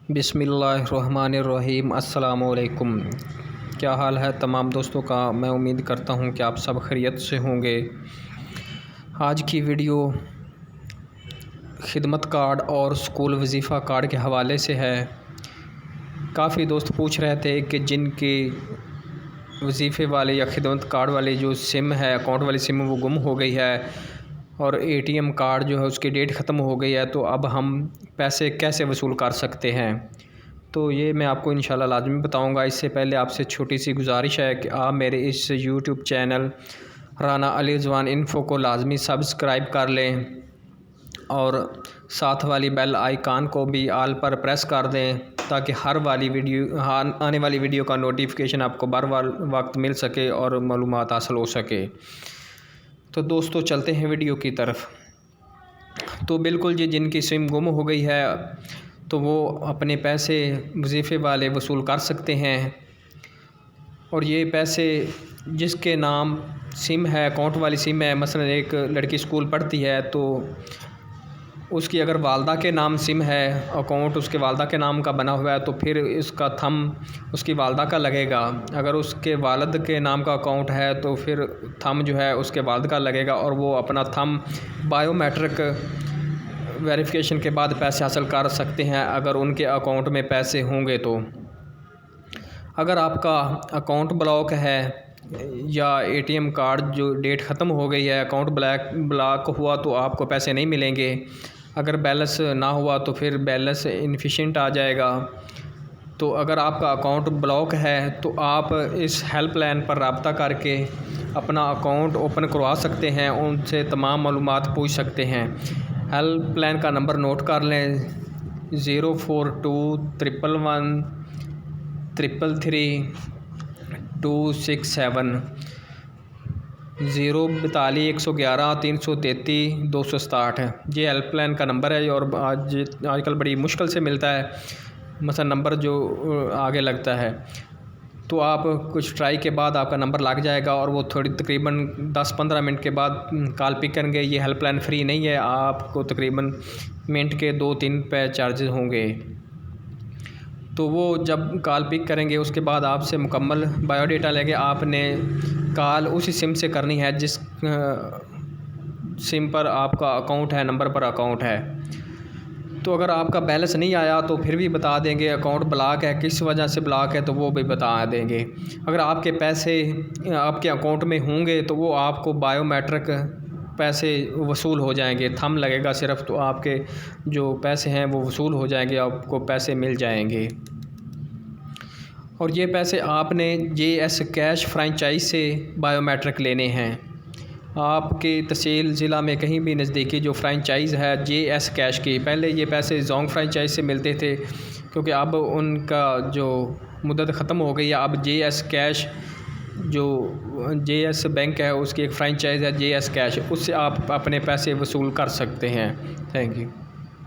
बिस्मिल्लाहिर्रहमानिर्रहीम। अस्सलामुअलैकुम। क्या हाल है तमाम दोस्तों का। मैं उम्मीद करता हूँ कि आप सब खैरियत से होंगे। आज की वीडियो खिदमत कार्ड और स्कूल वजीफ़ा कार्ड के हवाले से है। काफ़ी दोस्त पूछ रहे थे कि जिनकी वजीफ़े वाले या खिदमत कार्ड वाली जो सिम है, अकाउंट वाली सिम, वो गुम हो गई है और एटीएम कार्ड जो है उसकी डेट ख़त्म हो गई है, तो अब हम पैसे कैसे वसूल कर सकते हैं। तो ये मैं आपको इंशाल्लाह लाजमी बताऊंगा। इससे पहले आपसे छोटी सी गुजारिश है कि आप मेरे इस YouTube channel Rana Ali Rizwan info को लाजमी सब्सक्राइब कर लें और साथ वाली बेल आइकान को भी आल पर प्रेस कर दें ताकि हर वाली वीडियो आने वाली वीडियो का नोटिफिकेशन आपको बर वक्त मिल सके और मालूमात हासिल हो सके। तो दोस्तों चलते हैं वीडियो की तरफ। तो बिल्कुल जी, जिनकी सिम गुम हो गई है तो वो अपने पैसे वजीफ़े वाले वसूल कर सकते हैं। और ये पैसे जिसके नाम सिम है, अकाउंट वाली सिम है, मसलन एक लड़की स्कूल पढ़ती है तो उसकी अगर वालदा के नाम सिम है, अकाउंट उसके वालदा के नाम का बना हुआ है, तो फिर इसका थम उसकी वालदा का लगेगा। अगर उसके वालिद के नाम का अकाउंट है तो फिर थम जो है उसके वालिद का लगेगा और वो अपना थम बायोमेट्रिक वेरिफिकेशन के बाद पैसे हासिल कर सकते हैं अगर उनके अकाउंट में पैसे होंगे। तो अगर आपका अकाउंट ब्लॉक है या एटीएम कार्ड जो डेट ख़त्म हो गई है, अकाउंट ब्लॉक हुआ तो आपको पैसे नहीं मिलेंगे। अगर बैलेंस ना हुआ तो फिर बैलेंस इनफिशिएंट आ जाएगा। तो अगर आपका अकाउंट ब्लॉक है तो आप इस हेल्पलाइन पर रब्ता करके अपना अकाउंट ओपन करवा सकते हैं, उनसे तमाम मालूमात पूछ सकते हैं। हेल्पलाइन का नंबर नोट कर लें, 04211333267 04211333267। ये हेल्पलाइन का नंबर है और आजकल बड़ी मुश्किल से मिलता है मसलन नंबर जो आगे लगता है। तो आप कुछ ट्राई के बाद आपका नंबर लग जाएगा और वो थोड़ी तकरीबन 10-15 मिनट के बाद कॉल पिक करेंगे। ये हेल्पलाइन फ्री नहीं है, आपको तकरीबन मिनट के 2-3 पे चार्जेस होंगे। तो वो जब कॉल पिक करेंगे उसके बाद आपसे मुकम्मल बायोडाटा लेंगे। आपने कॉल उसी सिम से करनी है जिस सिम पर आपका अकाउंट है, नंबर पर अकाउंट है। तो अगर आपका बैलेंस नहीं आया तो फिर भी बता देंगे, अकाउंट ब्लॉक है, किस वजह से ब्लॉक है तो वो भी बता देंगे। अगर आपके पैसे आपके अकाउंट में होंगे तो वो आपको बायोमेट्रिक पैसे वसूल हो जाएंगे, थंब लगेगा सिर्फ, तो आपके जो पैसे हैं वो वसूल हो जाएंगे, आपको पैसे मिल जाएंगे। और ये पैसे आपने JS कैश फ्रेंचाइज से बायोमेट्रिक लेने हैं। आपके तहसील ज़िला में कहीं भी नज़दीकी जो फ्रेंचाइज़ है JS कैश की, पहले ये पैसे जोंग फ्रेंचाइज से मिलते थे क्योंकि अब उनका जो मुद्दत ख़त्म हो गई है। अब JS कैश जो JS बैंक है उसकी एक फ्रेंचाइज़ है JS कैश, उससे आप अपने पैसे वसूल कर सकते हैं। Thank you.